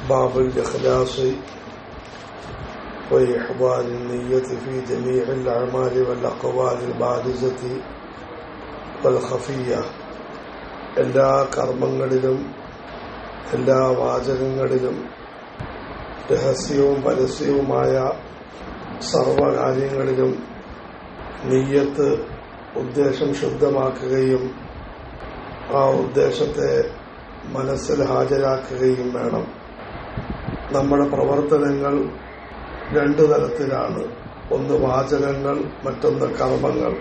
باب الإخلاص وإحضار النية في جميع الأعمال والأقوال البارزة والخفية. എല്ലാ കർമ്മങ്ങളിലും എല്ലാ വാചകങ്ങളിലും രഹസ്യവും പരസ്യവുമായ സർവകാര്യങ്ങളിലും നിയ്യത്ത് ഉദ്ദേശം ശുദ്ധമാക്കുകയും ആ ഉദ്ദേശത്തെ മനസ്സിൽ ഹാജരാക്കുകയും വേണം. നമ്മുടെ പ്രവർത്തനങ്ങൾ രണ്ടു തരത്തിലാണ്. ഒന്ന് വാചകങ്ങൾ, മറ്റൊന്ന് കർമ്മങ്ങൾ.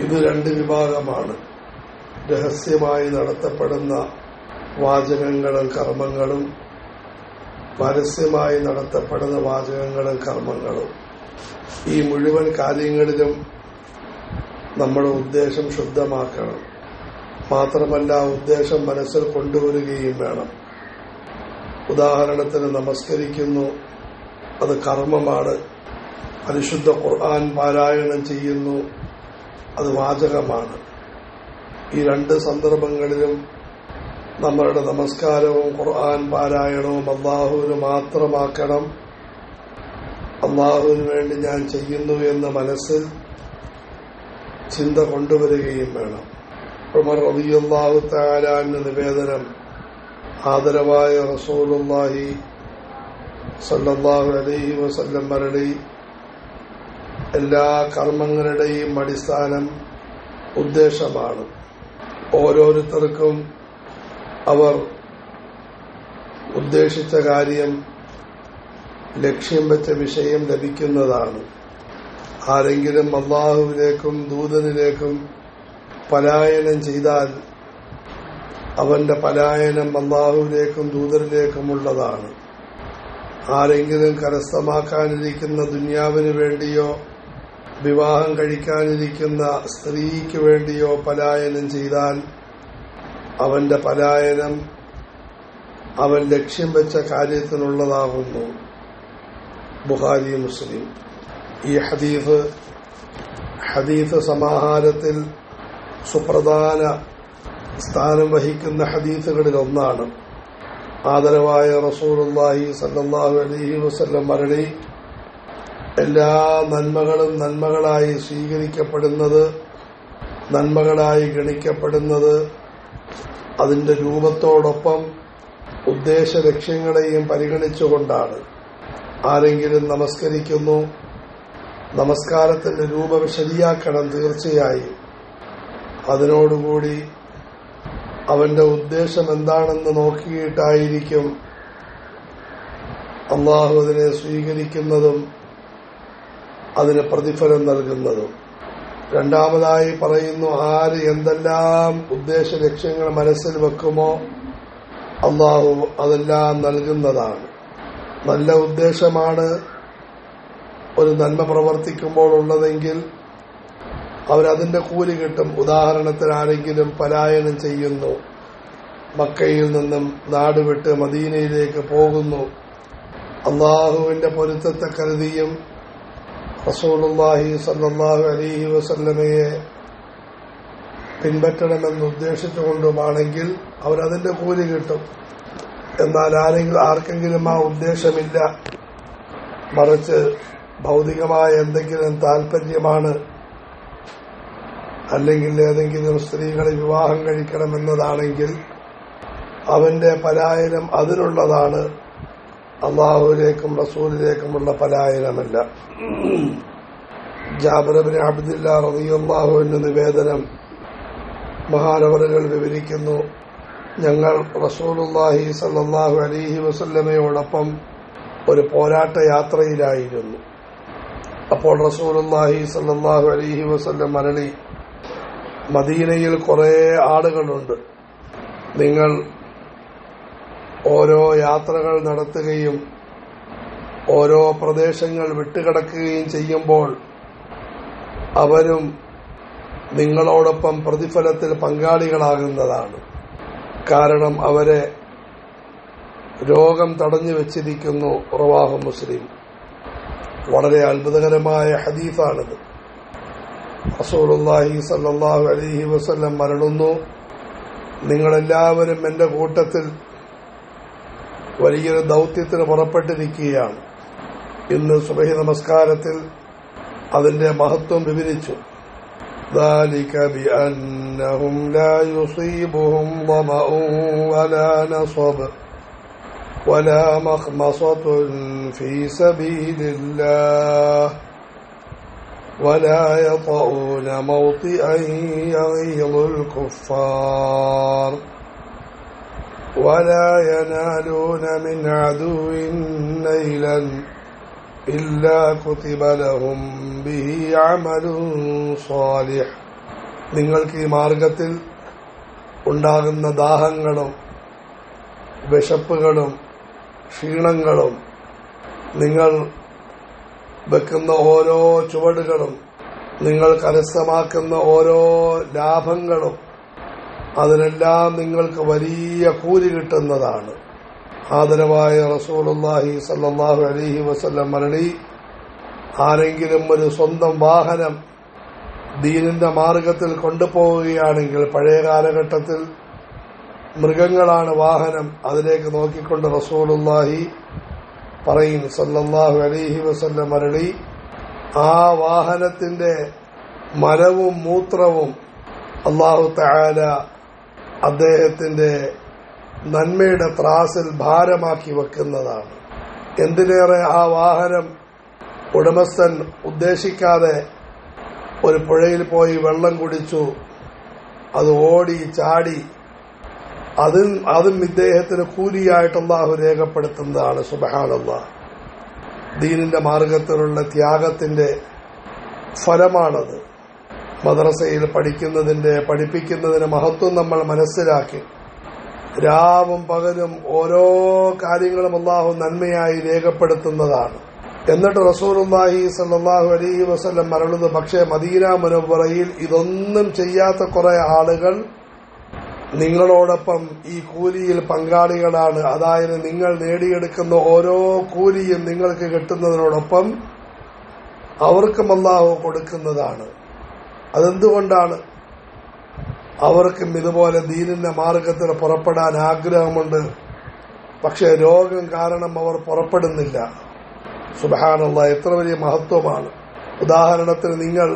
ഇത് രണ്ട് വിഭാഗമാണ്. രഹസ്യമായി നടത്തപ്പെടുന്ന വാചകങ്ങളും കർമ്മങ്ങളും പരസ്യമായി നടത്തപ്പെടുന്ന വാചകങ്ങളും കർമ്മങ്ങളും. ഈ മുഴുവൻ കാര്യങ്ങളിലും നമ്മുടെ ഉദ്ദേശം ശുദ്ധമാക്കണം. മാത്രമല്ല ഉദ്ദേശം മനസ്സിൽ കൊണ്ടുവരികയും വേണം. ഉദാഹരണത്തിന് നമസ്കരിക്കുന്നു, അത് കർമ്മമാണ്. പരിശുദ്ധ ഖുർആൻ പാരായണം ചെയ്യുന്നു, അത് വാചകമാണ്. ഈ രണ്ട് സന്ദർഭങ്ങളിലും നമ്മളുടെ നമസ്കാരവും ഖുർആൻ പാരായണവും അള്ളാഹുവിന് മാത്രമാക്കണം. അള്ളാഹുവിന് വേണ്ടി ഞാൻ ചെയ്യുന്നു എന്ന മനസ്സിൽ ചിന്ത കൊണ്ടുവരികയും വേണം. ഉമർ റളിയല്ലാഹു തആല അൻഹു നിവേദനം, ആദരവായ റസൂലുള്ളാഹി സ്വല്ലല്ലാഹു അലൈഹി വസല്ലം മരളി, എല്ലാ കർമ്മങ്ങളുടെയും അടിസ്ഥാനം ഉദ്ദേശമാണ്. ഓരോരുത്തർക്കും അവർ ഉദ്ദേശിച്ച കാര്യം, ലക്ഷ്യം വെച്ച വിഷയം ലഭിക്കുന്നതാണ്. ആരെങ്കിലും അല്ലാഹുവിലേക്കും ദൂതനിലേക്കും പലായനം ചെയ്താൽ അവന്റെ പലായനം അല്ലാഹുവിലേക്കും ദൂതനിലേക്കുമുള്ളതാണ്. ആരെങ്കിലും കരസ്ഥമാക്കാനിരിക്കുന്ന ദുനിയാവിന് വേണ്ടിയോ വിവാഹം കഴിക്കാനിരിക്കുന്ന സ്ത്രീക്ക് വേണ്ടിയോ പലായനം ചെയ്താൽ അവന്റെ പലായനം അവൻ ലക്ഷ്യം വെച്ച കാര്യത്തിനുള്ളതാകുന്നു. ബുഖാരി, മുസ്ലിം. ഈ ഹദീസ് സമാഹാരത്തിൽ സുപ്രധാന സ്ഥാനം വഹിക്കുന്ന ഹദീസുകളിൽ ഒന്നാണ്. ആദരവായ റസൂലുള്ളാഹി സ്വല്ലല്ലാഹു അലൈഹി വസല്ലം മരളി, എല്ലാ നന്മകളും നന്മകളായി സ്വീകരിക്കപ്പെടുന്നത്, നന്മകളായി ഗണിക്കപ്പെടുന്നത് അതിന്റെ രൂപത്തോടൊപ്പം ഉദ്ദേശ ലക്ഷ്യങ്ങളെയും പരിഗണിച്ചുകൊണ്ടാണ്. ആരെങ്കിലും നമസ്കരിക്കുന്നു, നമസ്കാരത്തിന്റെ രൂപം ശരിയാക്കണം. തീർച്ചയായും അതിനോടുകൂടി അവന്റെ ഉദ്ദേശം എന്താണെന്ന് നോക്കിയിട്ടായിരിക്കും അള്ളാഹു അതിനെ സ്വീകരിക്കുന്നതും അതിന് പ്രതിഫലം നൽകുന്നതും. രണ്ടാമതായി പറയുന്നു, ആര് എന്തെല്ലാം ഉദ്ദേശ ലക്ഷ്യങ്ങൾ മനസ്സിൽ വെക്കുമോ അള്ളാഹു അതെല്ലാം നൽകുന്നതാണ്. നല്ല ഉദ്ദേശമാണ് ഒരു നന്മ പ്രവർത്തിക്കുമ്പോൾ ഉള്ളതെങ്കിൽ അവരതിന്റെ കൂലി കിട്ടും. ഉദാഹരണത്തിന് ആരെങ്കിലും പലായനം ചെയ്യുന്നു, മക്കയിൽ നിന്നും നാടുവിട്ട് മദീനയിലേക്ക് പോകുന്നു, അള്ളാഹുവിന്റെ പൊരുത്തത്തെ കരുതിയും റസൂലുള്ളാഹി സ്വല്ലല്ലാഹു അലൈഹി വസല്ലമയെ പിൻപറ്റണമെന്ന് ഉദ്ദേശിച്ചുകൊണ്ടുമാണെങ്കിൽ അവരതിന്റെ കൂലി കിട്ടും. എന്നാൽ ആർക്കെങ്കിലും ആ ഉദ്ദേശമില്ല, മറിച്ച് ഭൗതികമായ എന്തെങ്കിലും താല്പര്യമാണ്, അല്ലെങ്കിൽ ഏതെങ്കിലും സ്ത്രീകളെ വിവാഹം കഴിക്കണമെന്നതാണെങ്കിൽ അവന്റെ പലായനം അതിനുള്ളതാണ്, അള്ളാഹുവിലേക്കും റസൂലിലേക്കുമുള്ള പലായനമല്ല. ജാബിർ ഇബ്നു അബ്ദുല്ലാ റളിയല്ലാഹു അൻഹു നിവേദനം, മഹാനവറുകൾ വിവരിക്കുന്നു, ഞങ്ങൾ റസൂലുള്ളാഹി സ്വല്ലല്ലാഹു അലൈഹി വസല്ലമയോടൊപ്പം ഒരു പോരാട്ട യാത്രയിലായിരുന്നു. അപ്പോൾ റസൂലുള്ളാഹി സ്വല്ലല്ലാഹു അലൈഹി വസല്ലം മരളി, മദീനയിൽ കുറെ ആളുകളുണ്ട്. നിങ്ങൾ ഓരോ യാത്രകൾ നടത്തുകയും ഓരോ പ്രദേശങ്ങൾ വിട്ടുകിടക്കുകയും ചെയ്യുമ്പോൾ അവരും നിങ്ങളോടൊപ്പം പ്രതിഫലത്തിൽ പങ്കാളികളാകുന്നതാണ്. കാരണം അവരെ രോഗം തടഞ്ഞു വെച്ചിരിക്കുന്നു. റവാഹു മുസ്ലിം. വളരെ അത്ഭുതകരമായ ഹദീസാണിത്. റസൂലുള്ളാഹി സ്വല്ലല്ലാഹു അലൈഹി വസല്ലം മരളുന്നു, നിങ്ങളെല്ലാവരും എന്റെ കൂട്ടത്തിൽ വലിയൊരു ദൗത്യത്തിന് പുറപ്പെട്ടിരിക്കുകയാണ്. ഇന്ന് സുബഹി നമസ്കാരത്തിൽ അതിന്റെ മഹത്വം വിവരിച്ചു. ذلك بأنهم لا يصيبهم ظمأ ولا نصب ولا مخمصة في سبيل الله ولا يطؤون موطئا يغيظ الكفار ولا ينالون من عدو نيلا إلا كتب لهم به عمل صالح. നിങ്ങൾക്ക് ഈ മാർഗത്തിൽ ഉണ്ടാകുന്ന ദാഹങ്ങളും വിശപ്പുകളും ക്ഷീണങ്ങളും, നിങ്ങൾ വെക്കുന്ന ഓരോ ചുവടുകളും, നിങ്ങൾ കരസ്ഥമാക്കുന്ന ഓരോ ലാഭങ്ങളും, അതിനെല്ലാം നിങ്ങൾക്ക് വലിയ കൂലി കിട്ടുന്നതാണ്. ആദരവായ റസൂലുള്ളാഹി സ്വല്ലല്ലാഹു അലൈഹി വസല്ലം മരളി, ആരെങ്കിലും ഒരു സ്വന്തം വാഹനം ദീനിന്റെ മാർഗത്തിൽ കൊണ്ടുപോവുകയാണെങ്കിൽ, പഴയ കാലഘട്ടത്തിൽ മൃഗങ്ങളാണ് വാഹനം, അതിലേക്ക് നോക്കിക്കൊണ്ട് റസൂലുള്ളാഹി പറയും സ്വല്ലല്ലാഹു അലൈഹി വസല്ലം മരളി, ആ വാഹനത്തിന്റെ മലവും മൂത്രവും അല്ലാഹു തആല അദ്ദേഹത്തിന്റെ നന്മയുടെ ത്രാസിൽ ഭാരമാക്കി വെക്കുന്നതാണ്. എന്തിനേറെ ആ വാഹനം ഉടമസ്ഥൻ ഉദ്ദേശിക്കാതെ ഒരു പുഴയിൽ പോയി വെള്ളം കുടിച്ചു, അത് ഓടി ചാടി, അതും ഇദ്ദേഹത്തിന് കൂലിയായിട്ട് അല്ലാഹു രേഖപ്പെടുത്തുന്നതാണ്. സുബ്ഹാനല്ലാഹ്. ദീനിന്റെ മാർഗത്തിലുള്ള ത്യാഗത്തിന്റെ ഫലമാണത്. മദ്രസയിൽ പഠിപ്പിക്കുന്നതിന് മഹത്വം നമ്മൾ മനസ്സിലാക്കി, രാവും പകലും ഓരോ കാര്യങ്ങളും അല്ലാഹു നന്മയായി രേഖപ്പെടുത്തുന്നതാണ്. എന്നിട്ട് റസൂലുള്ളാഹി സ്വല്ലല്ലാഹു അലൈഹി വസല്ലം മരളുന്നു, പക്ഷേ മദീന മുനവ്വറയിൽ ഇതൊന്നും ചെയ്യാത്ത കുറെ ആളുകൾ നിങ്ങളോടൊപ്പം ഈ കൂലിയിൽ പങ്കാളികളാണ്. അതായത് നിങ്ങൾ നേടിയെടുക്കുന്ന ഓരോ കൂലിയും നിങ്ങൾക്ക് കിട്ടുന്നതിനോടൊപ്പം അവർക്കും അല്ലാഹു കൊടുക്കുന്നതാണ്. അതെന്തുകൊണ്ടാണ്? അവർക്കും ഇതുപോലെ ദീനിന്റെ മാർഗത്തിൽ പുറപ്പെടാൻ ആഗ്രഹമുണ്ട്, പക്ഷെ രോഗം കാരണം അവർ പുറപ്പെടുന്നില്ല. സുബ്ഹാനല്ലാഹ്, എത്ര വലിയ മഹത്വമാണ്. ഉദാഹരണത്തിന്, നിങ്ങൾ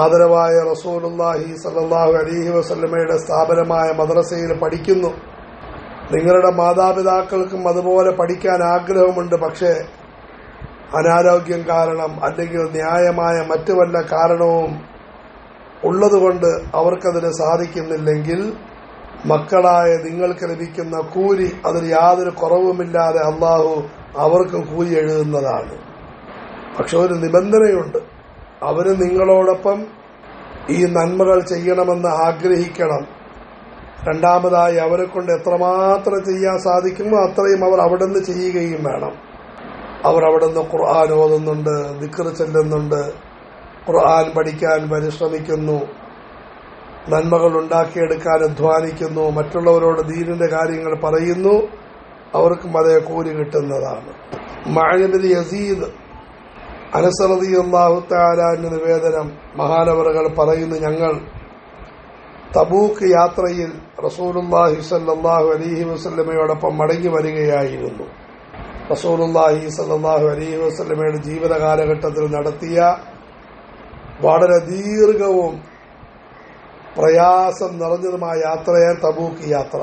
ആദരവായ റസൂലുള്ളാഹി സ്വല്ലല്ലാഹു അലൈഹി വസല്ലമയുടെ സ്ഥാപനമായ മദ്രസയിൽ പഠിക്കുന്നു. നിങ്ങളുടെ മാതാപിതാക്കൾക്കും അതുപോലെ പഠിക്കാൻ ആഗ്രഹമുണ്ട്, പക്ഷേ അനാരോഗ്യം കാരണം അല്ലെങ്കിൽ ന്യായമായ മറ്റു വല്ല കാരണവും ഉള്ളതുകൊണ്ട് അവർക്കതിന് സാധിക്കുന്നില്ലെങ്കിൽ, മക്കളായ നിങ്ങൾക്ക് ലഭിക്കുന്ന കൂലി അതിൽ യാതൊരു കുറവുമില്ലാതെ അല്ലാഹു അവർക്കും കൂലി എഴുതുന്നതാണ്. പക്ഷെ ഒരു നിബന്ധനയുണ്ട്, അവര് നിങ്ങളോടൊപ്പം ഈ നന്മകൾ ചെയ്യണമെന്ന് ആഗ്രഹിക്കണം. രണ്ടാമതായി, അവരെ കൊണ്ട് എത്രമാത്രം ചെയ്യാൻ സാധിക്കുമോ അത്രയും അവർ അവിടുന്ന് ചെയ്യുകയും വേണം. അവർ അവിടുന്ന് ഖുർആൻ ഓതുന്നുണ്ട്, ദിക്ർ ചെല്ലുന്നുണ്ട്, ഖുർആൻ പഠിക്കാൻ പരിശ്രമിക്കുന്നു, നന്മകൾ ഉണ്ടാക്കിയെടുക്കാൻ അധ്വാനിക്കുന്നു, മറ്റുള്ളവരോട് ദീനിന്റെ കാര്യങ്ങൾ പറയുന്നു, അവർക്കും അതേ കൂലി കിട്ടുന്നതാണ്. മഅൻ ബിൻ യസീദ് അനസ് റളിയല്ലാഹു തആല അൻഹു നിവേദനം, മഹാനവറുകൾ പറയുന്നു, ഞങ്ങൾ തബൂക്ക് യാത്രയിൽ റസൂലുള്ളാഹി സ്വല്ലല്ലാഹു അലൈഹി വസല്ലമയോടൊപ്പം മടങ്ങി വരികയായിരുന്നു. റസൂലുള്ളാഹി സ്വല്ലല്ലാഹു അലൈഹി വസല്ലമയുടെ ജീവിത കാലഘട്ടത്തിൽ നടത്തിയ വളരെ ദീർഘവും പ്രയാസം നിറഞ്ഞതുമായ യാത്രയാണ് തബൂക്ക് യാത്ര.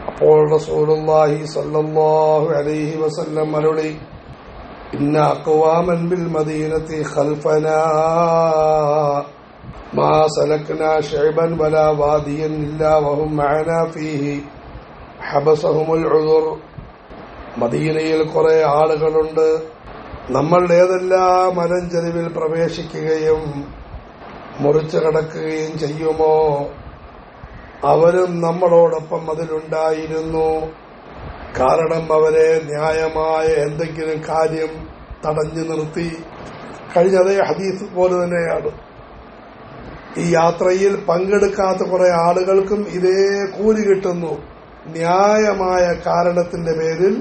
അപ്പോൾ റസൂലുള്ളാഹി സ്വല്ലല്ലാഹു അലൈഹി വസല്ലം അരുളി, ഇന്ന അഖ്വാമൻ ബിൽ മദീനത്തി ഖൽഫനാ മാ സലക്നാ ശഅബൻ വലാ വാദിയൻ ഇല്ലാ വഹും മഅനാ ഫീഹി ഹബസഹുമുൽ ഉദുർ. മദീനയിൽ കുറെ ആളുകളുണ്ട്, നമ്മൾ ഏതെല്ലാം മലഞ്ചെരിവിൽ പ്രവേശിക്കുകയും മുറിച്ചു കടക്കുകയും ചെയ്യുമോ അവരും നമ്മളോടൊപ്പം അതിലുണ്ടായിരുന്നു. കാരണം അവരെ ന്യായമായ എന്തെങ്കിലും കാര്യം തടഞ്ഞു നിർത്തി. കഴിഞ്ഞ അതേ ഹദീസ് പോലെ തന്നെയാണ്, ഈ യാത്രയിൽ പങ്കെടുക്കാത്ത കുറെ ആളുകൾക്കും ഇതേ കൂലി കിട്ടുന്നു. ന്യായമായ കാരണത്തിന്റെ പേരിൽ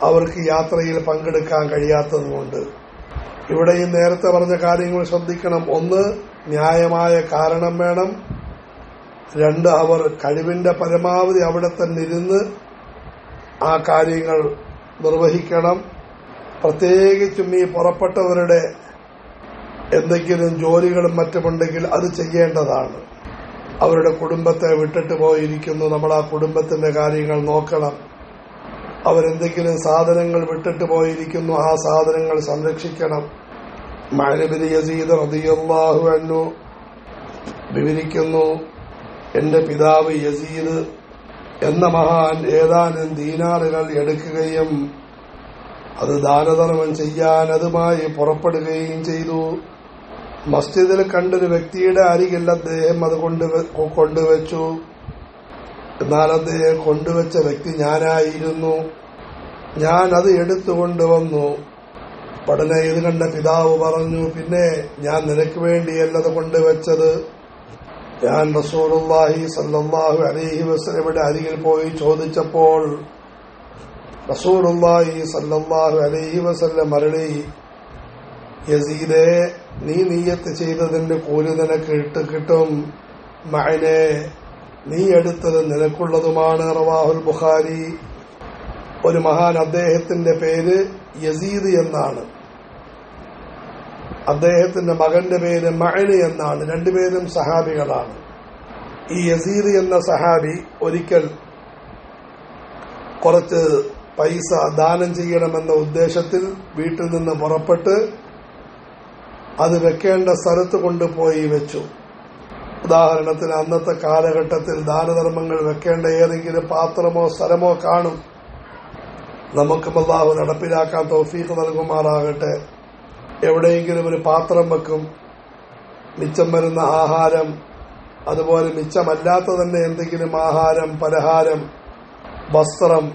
അവർക്ക് യാത്രയിൽ പങ്കെടുക്കാൻ കഴിയാത്തതുകൊണ്ട്. ഇവിടെയും നേരത്തെ പറഞ്ഞ കാര്യങ്ങൾ ശ്രദ്ധിക്കണം. ഒന്ന്, ന്യായമായ കാരണം വേണം. രണ്ട്, അവർ കഴിവിന്റെ പരമാവധി അവിടെ തന്നെ ഇരുന്ന് ആ കാര്യങ്ങൾ നിർവഹിക്കണം. പ്രത്യേകിച്ചും ഈ പുറപ്പെട്ടവരുടെ എന്തെങ്കിലും ജോലികളും മറ്റുമുണ്ടെങ്കിൽ അത് ചെയ്യേണ്ടതാണ്. അവരുടെ കുടുംബത്തെ വിട്ടിട്ട് പോയിരിക്കുന്നു, നമ്മൾ ആ കുടുംബത്തിന്റെ കാര്യങ്ങൾ നോക്കണം. അവരെന്തെങ്കിലും സാധനങ്ങൾ വിട്ടിട്ട് പോയിരിക്കുന്നു, ആ സാധനങ്ങൾ സംരക്ഷിക്കണം. മഅൻ ഇബ്നു യസീദ് റളിയല്ലാഹു അൻഹു വിവരിക്കുന്നു, എന്റെ പിതാവ് യസീദ് എന്ന മഹാൻ ഏതാനും ദീനാറുകൾ എടുക്കുകയും അത് ദാനധർമ്മം ചെയ്യാൻ അതുമായി പുറപ്പെടുകയും ചെയ്തു. മസ്ജിദിൽ കണ്ടൊരു വ്യക്തിയുടെ അരികിൽ അദ്ദേഹം അത് കൊണ്ടുവച്ചു. എന്നാൽ അദ്ദേഹം കൊണ്ടുവച്ച വ്യക്തി ഞാനായിരുന്നു. ഞാൻ അത് എടുത്തുകൊണ്ടുവന്നു. ഉടനെ ഇത് കണ്ട പിതാവ് പറഞ്ഞു, പിന്നെ ഞാൻ നിനക്ക് വേണ്ടിയല്ലത് കൊണ്ടുവച്ചത്. ഞാൻ റസൂലുള്ളാഹി സ്വല്ലല്ലാഹു അലൈഹി വസല്ലമയുടെ അരികിൽ പോയി ചോദിച്ചപ്പോൾ റസൂലുള്ളാഹി സ്വല്ലല്ലാഹു അലൈഹി വസല്ലം അരുളി, യസീദേ, നീ നിയ്യത്ത് ചെയ്തതിന്റെ കൂലി നിനക്ക് കിട്ടും. മഅനെ, നീ എടുത്തത് നിനക്കുള്ളതുമാണ്. റവാഹുൽ ബുഖാരി. ഒരു മഹാൻ, അദ്ദേഹത്തിന്റെ പേര് യസീദ് എന്നാണ്, അദ്ദേഹത്തിന്റെ മകന്റെ പേര് മഅൻ എന്നാണ്. രണ്ടുപേരും സഹാബികളാണ്. ഈ യസീദ് എന്ന സഹാബി ഒരിക്കൽ കുറച്ച് പൈസ ദാനം ചെയ്യണമെന്ന ഉദ്ദേശത്തിൽ വീട്ടിൽ നിന്ന് പുറപ്പെട്ട് അത് വെക്കേണ്ട സ്ഥലത്ത് കൊണ്ടുപോയി വെച്ചു. ഉദാഹരണത്തിന് അന്നത്തെ കാലഘട്ടത്തിൽ ദാനധർമ്മങ്ങൾ വെക്കേണ്ട ഏതെങ്കിലും പാത്രമോ സ്ഥലമോ കാണും. നമുക്കും അല്ലാഹു നടപ്പിലാക്കാൻ തൗഫീഖ് നൽകുമാറാകട്ടെ. എവിടെയെങ്കിലും ഒരു പാത്രം വെക്കും, മിച്ചം വരുന്ന ആഹാരം, അതുപോലെ മിച്ചമല്ലാത്ത തന്നെ എന്തെങ്കിലും ആഹാരം, പലഹാരം, വസ്ത്രം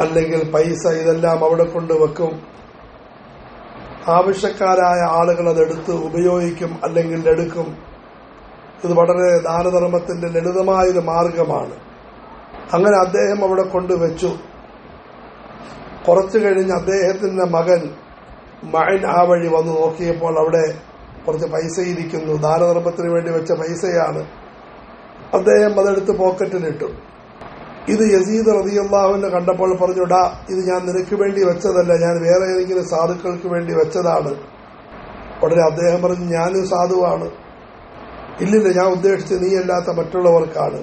അല്ലെങ്കിൽ പൈസ, ഇതെല്ലാം അവിടെ കൊണ്ടുവെക്കും. ആവശ്യക്കാരായ ആളുകൾ അതെടുത്ത് ഉപയോഗിക്കും അല്ലെങ്കിൽ എടുക്കും. ഇത് വളരെ ദാനധർമ്മത്തിന്റെ ലളിതമായൊരു മാർഗമാണ്. അങ്ങനെ അദ്ദേഹം അവിടെ കൊണ്ടുവച്ചു. കുറച്ചു കഴിഞ്ഞ് അദ്ദേഹത്തിന്റെ മകൻ മഅൻ ആ വഴി വന്ന് നോക്കിയപ്പോൾ അവിടെ കുറച്ച് പൈസ ഇരിക്കുന്നു. ദാനധർമ്മത്തിന് വേണ്ടി വെച്ച പൈസയാണ്. അദ്ദേഹം അതെടുത്ത് പോക്കറ്റിലിട്ടു. ഇത് യസീദ് റളിയല്ലാഹു അൻഹു കണ്ടപ്പോൾ പറഞ്ഞു, ഡാ, ഇത് ഞാൻ നിനക്ക് വേണ്ടി വെച്ചതല്ല, ഞാൻ വേറെ ഏതെങ്കിലും സാധുക്കൾക്ക് വേണ്ടി വെച്ചതാണ്. ഉടനെ അദ്ദേഹം പറഞ്ഞു, ഞാനും സാധുവാണ്. ഇല്ലില്ല, ഞാൻ ഉദ്ദേശിച്ച് നീയല്ലാത്ത മറ്റുള്ളവർക്കാണ്.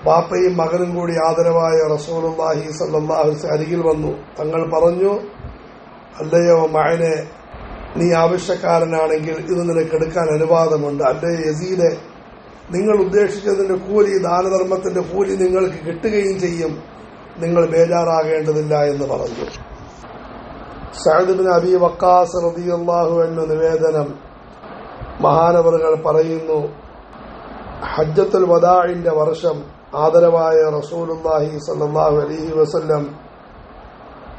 ബാപ്പയും മകനും കൂടി ആദരവായ റസൂലുള്ളാഹി സ്വല്ലല്ലാഹു അലൈഹി വസല്ലം അരികിൽ വന്നു. തങ്ങൾ പറഞ്ഞു, അല്ലയോ മഅനെ, നീ ആവശ്യക്കാരനാണെങ്കിൽ ഇത് നിനക്ക് എടുക്കാൻ അനുവാദമുണ്ട്. അല്ലയോ യസീദെ, നിങ്ങൾ ഉദ്ദേശിച്ചതിന്റെ കൂലി, ദാനധർമ്മത്തിന്റെ കൂലി നിങ്ങൾക്ക് കിട്ടുകയും ചെയ്യും, നിങ്ങൾ ബേജാറാകേണ്ടതില്ല എന്ന് പറഞ്ഞു. സഅദ് ഇബ്നു അബീ വഖാസ് റളിയല്ലാഹു അൻഹു നിവേദനം, മഹാനവറുകൾ പറയുന്നു, ഹജ്ജത്തുൽ വദാഇന്റെ വർഷം ആദരവായ റസൂലുള്ളാഹി സ്വല്ലല്ലാഹു അലൈഹി വസല്ലം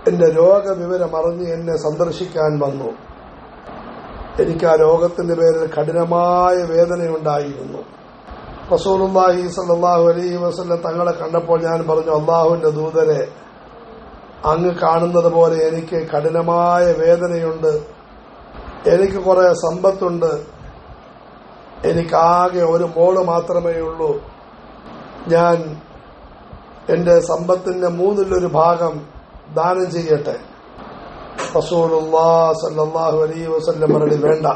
എന്റെ രോഗവിവരം അറിഞ്ഞ് എന്നെ സന്ദർശിക്കാൻ വന്നു. എനിക്ക് ആ രോഗത്തിന്റെ പേരിൽ കഠിനമായ വേദനയുണ്ടായിരുന്നു. റസൂലുള്ളാഹി സ്വല്ലല്ലാഹു അലൈഹി വസല്ലം തങ്ങളെ കണ്ടപ്പോൾ ഞാൻ പറഞ്ഞു, അല്ലാഹുവിന്റെ ദൂതരെ, അങ്ങ് കാണുന്നത് പോലെ എനിക്ക് കഠിനമായ വേദനയുണ്ട്. എനിക്ക് കുറെ സമ്പത്തുണ്ട്. എനിക്കാകെ ഒരു മോള് മാത്രമേ ഉള്ളൂ. ഞാൻ എന്റെ സമ്പത്തിന്റെ 1/3 ഭാഗം ദാനം ചെയ്യട്ടെ. റസൂലുള്ളാഹി സ്വല്ലല്ലാഹു അലൈഹി വസല്ലം പറഞ്ഞു, വേണ്ട.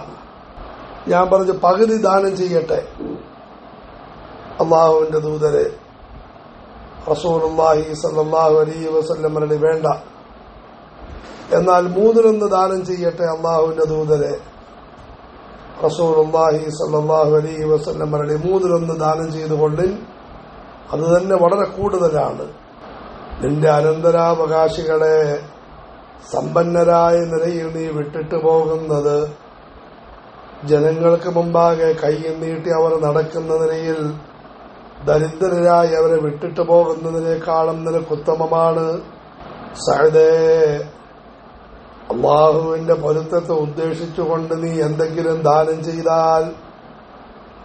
ഞാൻ പറഞ്ഞു, പകുതി ദാനം ചെയ്യട്ടെ. അല്ലാഹുവിന്റെ ദൂതരെ, റസൂലുള്ളാഹി സ്വല്ലല്ലാഹു അലൈഹി വസല്ലം പറഞ്ഞു, വേണ്ട. എന്നാൽ 1/3 ദാനം ചെയ്യട്ടെ. അല്ലാഹുവിന്റെ ദൂതരെ, റസൂലുള്ളാഹി സ്വല്ലല്ലാഹു അലൈഹി വസല്ലം പറഞ്ഞു, 1/3 ദാനം ചെയ്തുകൊള്ളിൻ, അത് തന്നെ വളരെ കൂടുതലാണ്. നിന്റെ അനന്തരാവകാശികളെ സമ്പന്നരായ നിലയിൽ നീ വിട്ടിട്ട് പോകുന്നത് ജനങ്ങൾക്ക് മുമ്പാകെ കൈ നീട്ടി അവർ നടക്കുന്ന നിലയിൽ ദരിദ്രരായി അവരെ വിട്ടിട്ട് പോകുന്നതിനേക്കാളും നിനക്ക് ഉത്തമമാണ്. സഅദേ, അല്ലാഹുവിന്റെ പൊരുത്തത്തെ ഉദ്ദേശിച്ചുകൊണ്ട് നീ എന്തെങ്കിലും ദാനം ചെയ്താൽ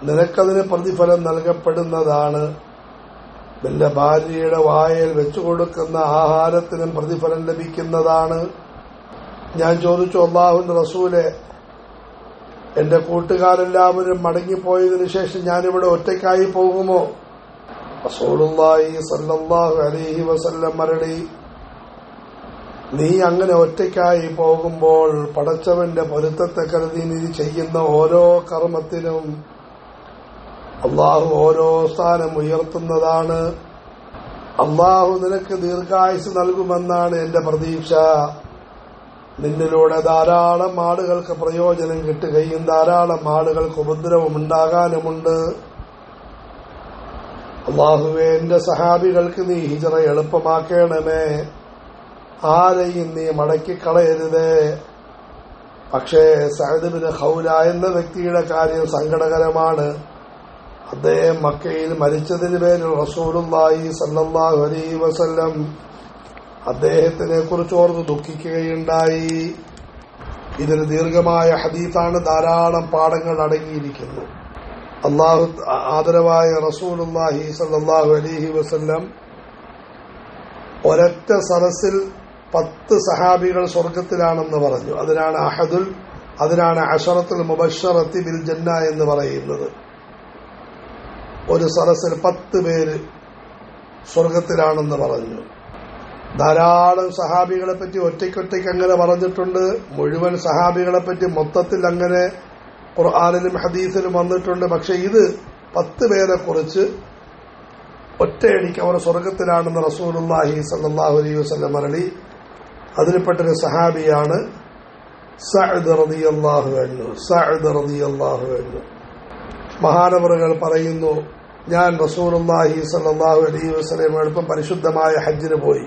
നിനക്കതിന് പ്രതിഫലം നൽകപ്പെടുന്നതാണ്. നിന്റെ ഭാര്യയുടെ വായയിൽ വെച്ചുകൊടുക്കുന്ന ആഹാരത്തിനും പ്രതിഫലം ലഭിക്കുന്നതാണ്. ഞാൻ ചോദിച്ചു, അല്ലാഹുവിന്റെ റസൂലെ, എന്റെ കൂട്ടുകാരെല്ലാവരും മടങ്ങിപ്പോയതിനു ശേഷം ഞാനിവിടെ ഒറ്റയ്ക്കായി പോകുമോ? റസൂലുള്ളാഹി സ്വല്ലല്ലാഹു അലൈഹി വസല്ലം മരളി, നീ അങ്ങനെ ഒറ്റയ്ക്കായി പോകുമ്പോൾ പടച്ചവന്റെ പൊരുത്തത്തെ കരുതി നീ ചെയ്യുന്ന ഓരോ കർമ്മത്തിനും അള്ളാഹു ഓരോ സ്ഥാനം ഉയർത്തുന്നതാണ്. അള്ളാഹു നിനക്ക് ദീർഘായുസ് നൽകുമെന്നാണ് എന്റെ പ്രതീക്ഷ. നിന്നിലൂടെ ധാരാളം ആളുകൾക്ക് പ്രയോജനം കിട്ടുകയും ധാരാളം ആളുകൾക്ക് ഉപദ്രവം ഉണ്ടാകാനുമുണ്ട്. അള്ളാഹുവേ, എന്റെ സഹാബികൾക്ക് നീ ഹിജ്റ എളുപ്പമാക്കണമേ, ആരെയും നീ മടക്കിക്കളയരുതേ. പക്ഷേ സഅദ് ബിൻ ഖൗല എന്ന വ്യക്തിയുടെ കാര്യം സങ്കടകരമാണ്. അദ്ദേഹം മക്കയിൽ മരിച്ചതിന് പേരിൽ റസൂലുള്ളാഹി സ്വല്ലല്ലാഹു അലൈഹി വസല്ലം അദ്ദേഹത്തിനെ കുറിച്ച് ഓർത്ത് ദുഃഖിക്കുകയുണ്ടായി. ഇതൊരു ദീർഘമായ ഹദീസാണ്, ധാരാളം പാഠങ്ങൾ അടങ്ങിയിരിക്കുന്നു. അള്ളാഹു ആദരവായ റസൂലുള്ളാഹി സ്വല്ലല്ലാഹു അലൈഹി വസല്ലം ഒരൊറ്റ സരസിൽ 10 സഹാബികൾ സ്വർഗത്തിലാണെന്ന് പറഞ്ഞു. അതിനാണ് അശറത്തുൽ മുബശ്ശറത്തി ബിൽ ജന്ന എന്ന് പറയുന്നത്. ഒരു സരസിൽ 10 പേര് സ്വർഗത്തിലാണെന്ന് പറഞ്ഞു. ധാരാളം സഹാബികളെ പറ്റി ഒറ്റയ്ക്കൊറ്റയ്ക്ക് അങ്ങനെ പറഞ്ഞിട്ടുണ്ട്. മുഴുവൻ സഹാബികളെ പറ്റി മൊത്തത്തിൽ അങ്ങനെ ഖുർആനിലും ഹദീസിലും വന്നിട്ടുണ്ട്. പക്ഷെ ഇത് 10 പേരെ കുറിച്ച് ഒറ്റയടിക്ക് അവർ സ്വർഗത്തിലാണെന്ന് റസൂലുള്ളാഹി സ്വല്ലല്ലാഹു അലൈഹി വസല്ലം മരളി. അതിൽപ്പെട്ടൊരു സഹാബിയാണ് സഅദ് റളിയല്ലാഹു അൻഹു. മഹാനവറുകൾ പറയുന്നു, ഞാൻ റസൂലുള്ളാഹി സ്വല്ലല്ലാഹു അലൈഹി വസല്ലമയോടൊപ്പം പരിശുദ്ധമായ ഹജ്ജിന് പോയി.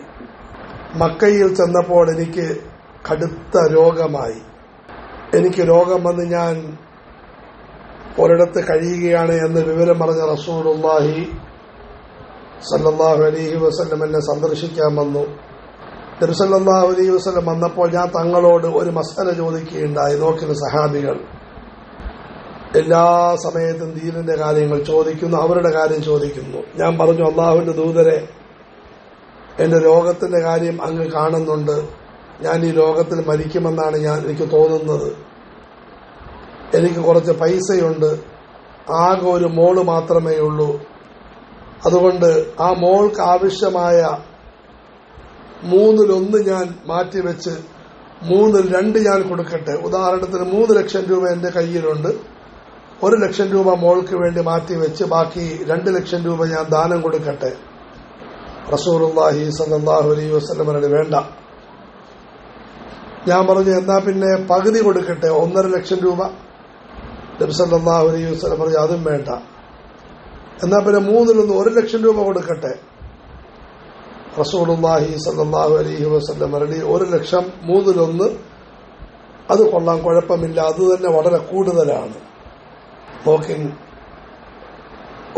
മക്കയിൽ ചെന്നപ്പോൾ എനിക്ക് കടുത്ത രോഗമായി. എനിക്ക് രോഗം വന്ന് ഞാൻ ഒരിടത്ത് കഴിയുകയാണ് എന്ന് വിവരം പറഞ്ഞ റസൂലുള്ളാഹി സല്ലല്ലാഹു അലൈഹി വസല്ലം എന്നെ സന്ദർശിക്കാൻ വന്നു. നബി സല്ലല്ലാഹു അലൈഹി വസല്ലം വന്നപ്പോൾ ഞാൻ തങ്ങളോട് ഒരു മസ്അല ചോദിക്കുകയുണ്ടായി. നോക്കുന്ന സഹാബികൾ എല്ലാ സമയത്തും ദീനിന്റെ കാര്യങ്ങൾ ചോദിക്കുന്നു, അവരുടെ കാര്യം ചോദിക്കുന്നു. ഞാൻ പറഞ്ഞു, അള്ളാഹുവിന്റെ ദൂതരെ, എന്റെ രോഗത്തിന്റെ കാര്യം അങ്ങ് കാണുന്നുണ്ട്. ഞാൻ ഈ രോഗത്തിൽ മരിക്കുമെന്നാണ് എനിക്ക് തോന്നുന്നത്. എനിക്ക് കുറച്ച് പൈസയുണ്ട്, ആകെ ഒരു മോള് മാത്രമേ ഉള്ളൂ. അതുകൊണ്ട് ആ മോൾക്ക് ആവശ്യമായ 1/3 ഞാൻ മാറ്റിവെച്ച് 2/3 ഞാൻ കൊടുക്കട്ടെ. ഉദാഹരണത്തിന് 3 ലക്ഷം രൂപ എന്റെ കയ്യിലുണ്ട്. 1 ലക്ഷം രൂപ മോൾക്ക് വേണ്ടി മാറ്റിവെച്ച് ബാക്കി 2 ലക്ഷം രൂപ ഞാൻ ദാനം കൊടുക്കട്ടെ. റസൂലുള്ളാഹി സ്വല്ലല്ലാഹു അലൈഹി വസല്ലം പറഞ്ഞു, വേണ്ട. ഞാൻ പറഞ്ഞു, എന്നാ പിന്നെ പകുതി കൊടുക്കട്ടെ, 1.5 ലക്ഷം രൂപ. നബി സല്ലല്ലാഹു അലൈഹി വസല്ലം പറഞ്ഞു, അതും വേണ്ട. എന്നാ പിന്നെ 1/3 ലക്ഷം രൂപ കൊടുക്കട്ടെ. റസൂലുള്ളാഹി സ്വല്ലല്ലാഹു അലൈഹി വസല്ലം പറഞ്ഞു, 1 ലക്ഷം 1/3 അത് കൊള്ളാം, കുഴപ്പമില്ല, അത് തന്നെ വളരെ കൂടുതലാണ്. നോക്കി,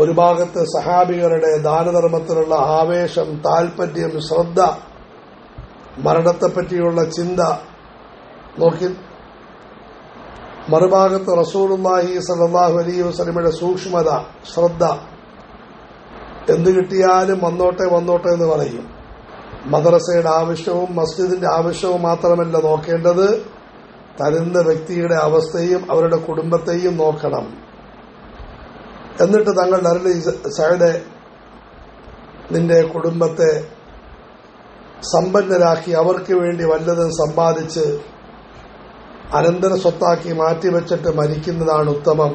ഒരു ഭാഗത്ത് സഹാബികളുടെ ദാനധർമ്മത്തിലുള്ള ആവേശം, താൽപര്യം, ശ്രദ്ധ, മരണത്തെപ്പറ്റിയുള്ള ചിന്ത നോക്കി. മറുഭാഗത്ത് റസൂലുള്ളാഹി സ്വല്ലല്ലാഹു അലൈഹി വസല്ലമയുടെ സൂക്ഷ്മത, ശ്രദ്ധ. എന്ത് കിട്ടിയാലും വന്നോട്ടെ എന്ന് പറയും. മദ്രസയുടെ ആവശ്യവും മസ്ജിദിന്റെ ആവശ്യവും മാത്രമല്ല നോക്കേണ്ടത്, തരുന്ന വ്യക്തിയുടെ അവസ്ഥയും അവരുടെ കുടുംബത്തെയും നോക്കണം. എന്നിട്ട് തങ്ങൾ അരുളി, സഅദേ, നിന്റെ കുടുംബത്തെ സമ്പന്നരാക്കി അവർക്ക് വേണ്ടി വല്ലതും സമ്പാദിച്ച് അനന്തര സ്വത്താക്കി മാറ്റിവെച്ചിട്ട് മരിക്കുന്നതാണ് ഉത്തമം.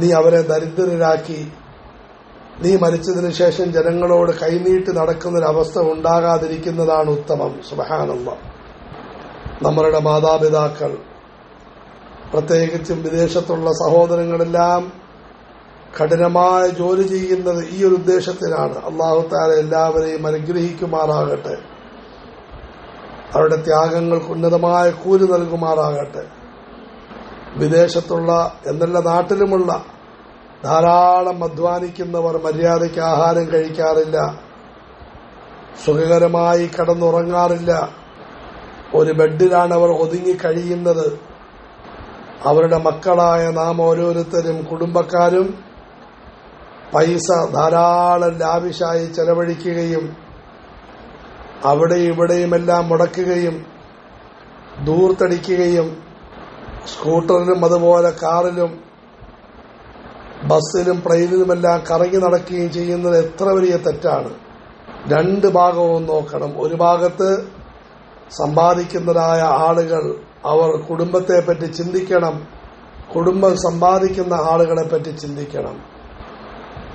നീ അവരെ ദരിദ്രരാക്കി നീ മരിച്ചതിന് ശേഷം ജനങ്ങളോട് കൈനീട്ടി നടക്കുന്നൊരവസ്ഥ ഉണ്ടാകാതിരിക്കുന്നതാണ് ഉത്തമം. സുബ്ഹാനല്ലാഹ്. നമ്മളുടെ മാതാപിതാക്കൾ, പ്രത്യേകിച്ചും വിദേശത്തുള്ള സഹോദരങ്ങളെല്ലാം കഠിനമായ ജോലി ചെയ്യുന്നത് ഈ ഒരു ഉദ്ദേശത്തിനാണ്. അല്ലാഹു തആല എല്ലാവരെയും അനുഗ്രഹിക്കുമാറാകട്ടെ. അവരുടെ ത്യാഗങ്ങൾക്ക് ഉന്നതമായ കൂലി നൽകുമാറാകട്ടെ. വിദേശത്തുള്ള എന്നല്ല നാട്ടിലുമുള്ള ധാരാളം അധ്വാനിക്കുന്നവർ മര്യാദയ്ക്ക് ആഹാരം കഴിക്കാറില്ല, സുഖകരമായി കിടന്നുറങ്ങാറില്ല. ഒരു ബെഡിലാണ് അവർ ഒതുങ്ങിക്കഴിയുന്നത്. അവരുടെ മക്കളായ നാം ഓരോരുത്തരും കുടുംബക്കാരും പൈസ ധാരാളം ലാവിശായി ചെലവഴിക്കുകയും അവിടെ ഇവിടെയുമെല്ലാം മുടക്കുകയും ധൂർത്തടിക്കുകയും സ്കൂട്ടറിലും അതുപോലെ കാറിലും ബസ്സിലും പ്ലെയിനിലുമെല്ലാം കറങ്ങി നടക്കുകയും ചെയ്യുന്നത് എത്ര വലിയ തെറ്റാണ്. രണ്ട് ഭാഗവും നോക്കണം. ഒരു ഭാഗത്ത് സമ്പാദിക്കുന്നതായ ആളുകൾ അവർ കുടുംബത്തെ പറ്റി ചിന്തിക്കണം, കുടുംബം സമ്പാദിക്കുന്ന ആളുകളെ പറ്റി ചിന്തിക്കണം.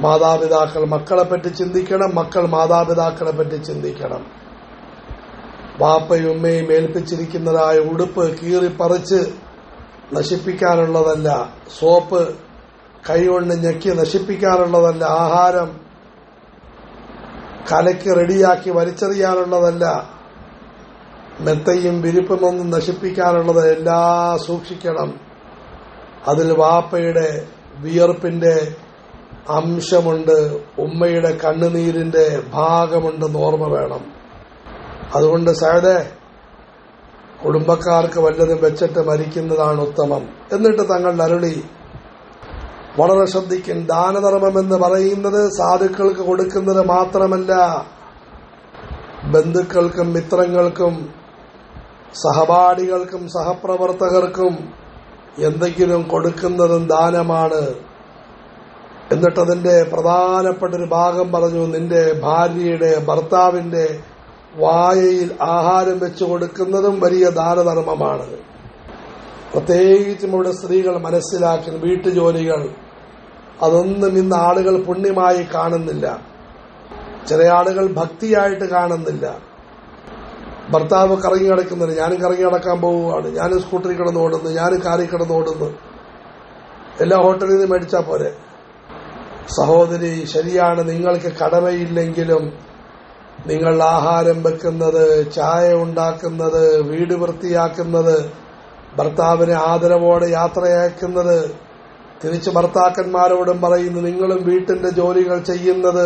മാതാപിതാക്കൾ മക്കളെ പറ്റി ചിന്തിക്കണം, മക്കൾ മാതാപിതാക്കളെ പറ്റി ചിന്തിക്കണം. വാപ്പയും ഉമ്മയും ഏൽപ്പിച്ചിരിക്കുന്നതായ ഉടുപ്പ് കീറിപ്പറിച്ച് നശിപ്പിക്കാനുള്ളതല്ല, സോപ്പ് കൈകൊണ്ട് ഞെക്കി നശിപ്പിക്കാനുള്ളതല്ല, ആഹാരം കലക്കി റെഡിയാക്കി വലിച്ചെറിയാനുള്ളതല്ല, മെത്തയും വിരിപ്പുമൊന്നും നശിപ്പിക്കാനുള്ളത് എല്ലാം സൂക്ഷിക്കണം. അതിൽ വാപ്പയുടെ വിയർപ്പിന്റെ അംശമുണ്ട്, ഉമ്മയുടെ കണ്ണുനീരിന്റെ ഭാഗമുണ്ടെന്ന് ഓർമ്മ വേണം. അതുകൊണ്ട് സഹദേ, കുടുംബക്കാർക്ക് വല്ലതും വെച്ചിട്ട് മരിക്കുന്നതാണ് ഉത്തമം. എന്നിട്ട് തങ്ങൾ അരുളി, വളരെ ശ്രദ്ധിക്കും. ദാനധർമ്മം എന്ന് പറയുന്നത് സാധുക്കൾക്ക് കൊടുക്കുന്നത് മാത്രമല്ല, ബന്ധുക്കൾക്കും മിത്രങ്ങൾക്കും സഹപാഠികൾക്കും സഹപ്രവർത്തകർക്കും എന്തെങ്കിലും കൊടുക്കുന്നതും ദാനമാണ്. എന്നിട്ടതിന്റെ പ്രധാനപ്പെട്ടൊരു ഭാഗം പറഞ്ഞു, നിന്റെ ഭാര്യയുടെ ഭർത്താവിന്റെ വായയിൽ ആഹാരം വെച്ചു കൊടുക്കുന്നതും വലിയ ദാനധർമ്മമാണ്. പ്രത്യേകിച്ചും ഇവിടെ സ്ത്രീകൾ മനസ്സിലാക്കുന്ന വീട്ടുജോലികൾ അതൊന്നും ഇന്ന് ആളുകൾ പുണ്യമായി കാണുന്നില്ല, ചില ആളുകൾ ഭക്തിയായിട്ട് കാണുന്നില്ല. ഭർത്താവ് കറങ്ങി നടക്കുന്നില്ല, ഞാനും കറങ്ങി നടക്കാൻ പോവുകയാണ്, ഞാനും സ്കൂട്ടറിൽ കിടന്ന് ഓടുന്നു, ഞാനും കാറിൽ കിടന്ന് ഓടുന്നു, എല്ലാ ഹോട്ടലിൽ നിന്ന് മേടിച്ചാൽ പോരെ. സഹോദരി, ശരിയാണ്, നിങ്ങൾക്ക് കടമയില്ലെങ്കിലും നിങ്ങൾ ആഹാരം വെക്കുന്നത്, ചായ ഉണ്ടാക്കുന്നത്, വീട് വൃത്തിയാക്കുന്നത്, ഭർത്താവിനെ ആദരവോടെ യാത്രയക്കുന്നത്, തിരിച്ച് ഭർത്താക്കന്മാരോടും പറയുന്നു നിങ്ങളും വീട്ടിന്റെ ജോലികൾ ചെയ്യുന്നത്,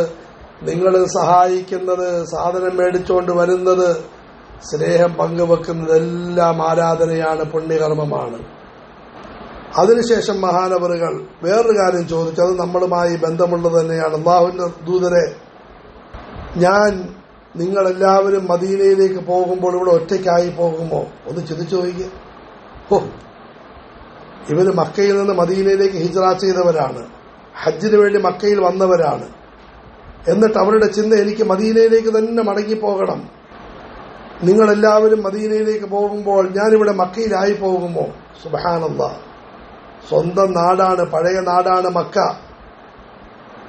നിങ്ങൾ സഹായിക്കുന്നത്, സാധനം മേടിച്ചുകൊണ്ട് വരുന്നത്, സ്നേഹം പങ്കുവെക്കുന്നത് എല്ലാം ആരാധനയാണ്, പുണ്യകർമ്മമാണ്. അതിനുശേഷം മഹാനവറുകൾ വേറൊരു കാര്യം ചോദിച്ചു, അത് നമ്മളുമായി ബന്ധമുള്ളത് തന്നെയാണ്. അല്ലാഹുവിന്റെ ദൂതരെ, ഞാൻ നിങ്ങളെല്ലാവരും മദീനയിലേക്ക് പോകുമ്പോൾ ഇവിടെ ഒറ്റയ്ക്കായി പോകുമോ? ഒന്ന് ചിന്തിച്ചു നോക്കിക്കുക. ഇവര് മക്കയിൽ നിന്ന് മദീനയിലേക്ക് ഹിജ്റ ചെയ്തവരാണ്, ഹജ്ജിന് വേണ്ടി മക്കയിൽ വന്നവരാണ്. എന്നിട്ട് അവരുടെ ചിന്ത, എനിക്ക് മദീനയിലേക്ക് തന്നെ മടങ്ങിപ്പോകണം. നിങ്ങളെല്ലാവരും മദീനയിലേക്ക് പോകുമ്പോൾ ഞാനിവിടെ മക്കയിലായി പോകുമോ? സുബ്ഹാനല്ലാഹ്, സ്വന്തം നാടാണ്, പഴയ നാടാണ് മക്ക.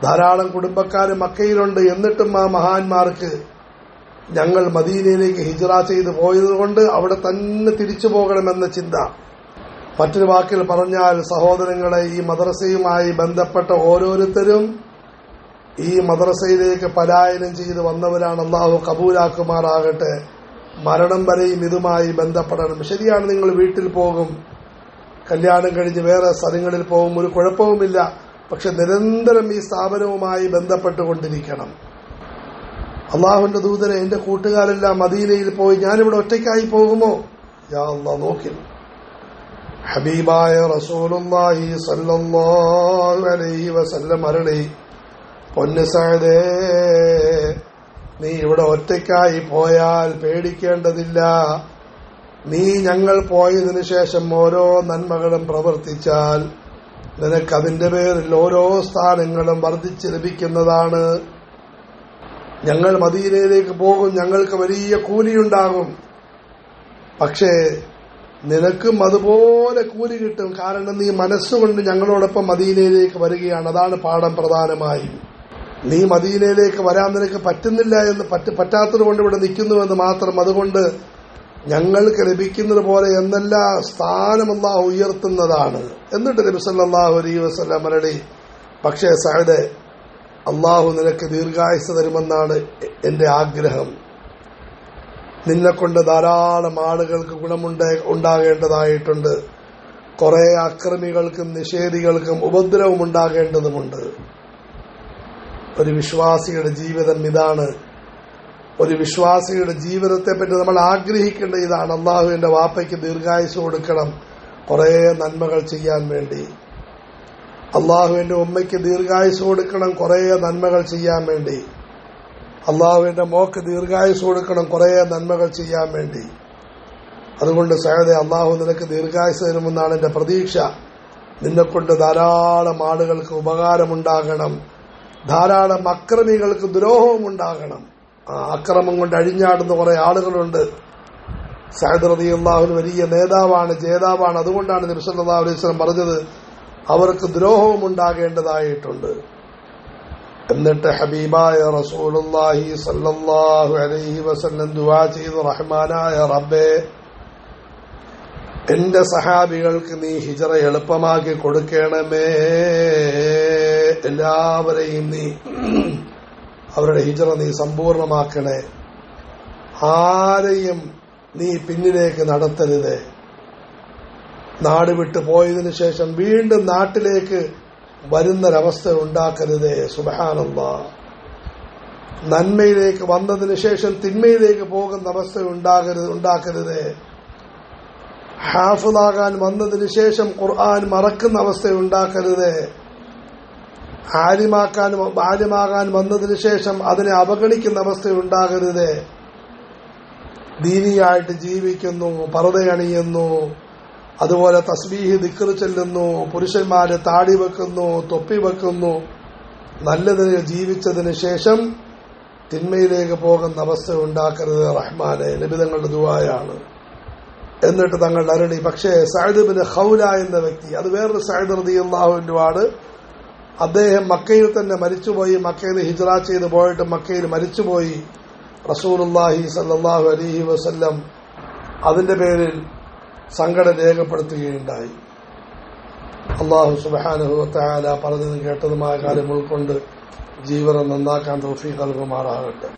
ധാരാളം കുടുംബക്കാർ മക്കയിലുണ്ട്. എന്നിട്ടും ആ മഹാന്മാർക്ക് ഞങ്ങൾ മദീനയിലേക്ക് ഹിജ്റ ചെയ്ത് പോയതുകൊണ്ട് അവിടെ തന്നെ തിരിച്ചു പോകണമെന്ന ചിന്ത. മറ്റൊരു വാക്കിൽ പറഞ്ഞാൽ സഹോദരങ്ങളെ, ഈ മദ്രസയുമായി ബന്ധപ്പെട്ട ഓരോരുത്തരും ഈ മദ്രസയിലേക്ക് പലായനം ചെയ്ത് വന്നവരാണ്. അല്ലാഹു കബൂലാക്കുമാറാകട്ടെ. മരണം വരെയും ഇതുമായി ബന്ധപ്പെടണം. ശരിയാണ്, നിങ്ങൾ വീട്ടിൽ പോകും, കല്യാണം കഴിഞ്ഞ് വേറെ സ്ഥലങ്ങളിൽ പോകും, ഒരു കുഴപ്പവുമില്ല. പക്ഷെ നിരന്തരം ഈ സ്ഥാപനവുമായി ബന്ധപ്പെട്ടുകൊണ്ടിരിക്കണം. അള്ളാഹുവിന്റെ ദൂതരെ, എന്റെ കൂട്ടുകാരെല്ലാം മദീനയിൽ പോയി, ഞാനിവിടെ ഒറ്റയ്ക്കായി പോകുമോ? യാ അല്ലാഹ്, നോക്കി ഹബീബായ റസൂലുള്ളാഹി സ്വല്ലല്ലാഹു അലൈഹി വസല്ലം അരുളി, പൊന്നു സഅദേ, നീ ഇവിടെ ഒറ്റയ്ക്കായി പോയാൽ പേടിക്കേണ്ടതില്ല. നീ ഞങ്ങൾ പോയതിനു ശേഷം ഓരോ നന്മകളും പ്രവർത്തിച്ചാൽ നിനക്കതിന്റെ പേരിൽ ഓരോ സ്ഥാനങ്ങളും വർദ്ധിച്ച് ലഭിക്കുന്നതാണ്. ഞങ്ങൾ മദീനയിലേക്ക് പോകും, ഞങ്ങൾക്ക് വലിയ കൂലിയുണ്ടാകും. പക്ഷേ നിനക്കും അതുപോലെ കൂലി കിട്ടും. കാരണം നീ മനസ്സുകൊണ്ട് ഞങ്ങളോടൊപ്പം മദീനയിലേക്ക് വരികയാണ്. അതാണ് പാഠം പ്രധാനമായി. നീ മദീനയിലേക്ക് വരാൻ നിനക്ക് പറ്റുന്നില്ല എന്ന്, പറ്റാത്തത് കൊണ്ട് ഇവിടെ നിൽക്കുന്നുവെന്ന് മാത്രം. അതുകൊണ്ട് ഞങ്ങൾക്ക് ലഭിക്കുന്നത് പോലെ എന്നല്ല, സ്ഥാനം അല്ലാഹു ഉയർത്തുന്നതാണ്. എന്നിട്ട് നബി സല്ലല്ലാഹു അലൈഹി വസല്ലം അരുളി, പക്ഷേ സഅദേ, അല്ലാഹു നിനക്ക് ദീർഘായുസ്സ് തരുമെന്നാണ് എന്റെ ആഗ്രഹം. നിന്നെക്കൊണ്ട് ധാരാളം ആളുകൾക്ക് ഉണ്ടാകേണ്ടതായിട്ടുണ്ട്. കുറെ അക്രമികൾക്കും നിഷേധികൾക്കും ഉപദ്രവം ഉണ്ടാകേണ്ടതുമുണ്ട്. ഒരു വിശ്വാസിയുടെ ജീവിതം ഇതാണ്. ഒരു വിശ്വാസിയുടെ ജീവിതത്തെ പറ്റി നമ്മൾ ആഗ്രഹിക്കേണ്ട ഇതാണ്. അള്ളാഹുവിന്റെ വാപ്പയ്ക്ക് ദീർഘായുസ് കൊടുക്കണം, കുറെ നന്മകൾ ചെയ്യാൻ വേണ്ടി. അള്ളാഹുവിന്റെ ഉമ്മയ്ക്ക് ദീർഘായുസ് കൊടുക്കണം, കുറെ നന്മകൾ ചെയ്യാൻ വേണ്ടി. അള്ളാഹുവിന്റെ മോക്ക് ദീർഘായുസ് കൊടുക്കണം, കുറെ നന്മകൾ ചെയ്യാൻ വേണ്ടി. അതുകൊണ്ട് സഹദേ, അള്ളാഹു നിനക്ക് ദീർഘായുസ് തരുമെന്നാണ് എന്റെ പ്രതീക്ഷ. നിന്നെക്കൊണ്ട് ധാരാളം ആളുകൾക്ക് ഉപകാരമുണ്ടാകണം, ധാരാളം അക്രമികൾക്ക് ദ്രോഹവും ഉണ്ടാകണം. ആ അക്രമം കൊണ്ട് അഴിഞ്ഞാടുന്ന കുറെ ആളുകളുണ്ട്. സഅദ് റളിയല്ലാഹു അൻഹു വലിയ നേതാവാണ്, ജേതാവാണ്. അതുകൊണ്ടാണ് നബി സല്ലല്ലാഹു അലൈഹി വസല്ലം പറഞ്ഞത് അവർക്ക് ദ്രോഹവും ഉണ്ടാകേണ്ടതായിട്ടുണ്ട്. എന്നിട്ട് ഹബീബായ റസൂലുള്ളാഹി സ്വല്ലല്ലാഹു അലൈഹി വസല്ലം ദുആ ചെയ്തു, റഹ്മാനായ റബ്ബേ, എന്റെ സഹാബികൾക്ക് നീ ഹിജ്റ എളുപ്പമാക്കി കൊടുക്കണമേ. എല്ലാവരെയും നീ അവരുടെ ഹിജ്റ നീ സമ്പൂർണമാക്കണേ. ആരെയും നീ പിന്നിലേക്ക് നടത്തരുതേ. നാട് വിട്ടു പോയതിനു ശേഷം വീണ്ടും നാട്ടിലേക്ക് വരുന്നൊരവസ്ഥ ഉണ്ടാക്കരുതേ. സുബ്ഹാനല്ലാഹ്. നന്മയിലേക്ക് വന്നതിന് ശേഷം തിന്മയിലേക്ക് പോകുന്ന അവസ്ഥ ഉണ്ടാക്കരുതേ. ഹാഫിളാകാൻ വന്നതിന് ശേഷം ഖുർആൻ മറക്കുന്ന അവസ്ഥ ഉണ്ടാക്കരുതേ. ആലിമാകാൻ വന്നതിന് ശേഷം അതിനെ അവഗണിക്കുന്ന അവസ്ഥ ഉണ്ടാകരുതേ. ദീനിയായിട്ട് ജീവിക്കുന്നു, പർദ്ദയണിയുന്നു, അതുപോലെ തസ്ബീഹ് ദിക്ർ ചൊല്ലുന്നു, പുരുഷന്മാര് താടി വെക്കുന്നു, തൊപ്പി വെക്കുന്നു, നല്ലതിന് ജീവിച്ചതിന് ശേഷം തിന്മയിലേക്ക് പോകുന്ന അവസ്ഥ ഉണ്ടാക്കരുത് റഹ്മാനെ. നബി തങ്ങളുടെ ദുആയാണ്. എന്നിട്ട് തങ്ങൾ അരളി. പക്ഷേ സഅദ് ഇബ്നു ഖൗല എന്ന വ്യക്തി, അത് വേറൊരു സഅദ് റളിയല്ലാഹു അൻഹു ആണ്. അദ്ദേഹം മക്കയിൽ തന്നെ മരിച്ചുപോയി. മക്കയിൽ ഹിജ്റ ചെയ്ത് പോയിട്ട് മക്കയിൽ മരിച്ചുപോയി. റസൂലുള്ളാഹി സ്വല്ലല്ലാഹു അലൈഹി വസല്ലം അതിന്റെ പേരിൽ സങ്കടം രേഖപ്പെടുത്തുകയുണ്ടായി. അല്ലാഹു സുബ്ഹാനഹു വ തആല പറഞ്ഞതും കേട്ടതുമായ കാര്യം ഉൾക്കൊണ്ട് ജീവനം നന്നാക്കാൻ തൗഫീഖ് നൽകുമാറാകട്ടെ.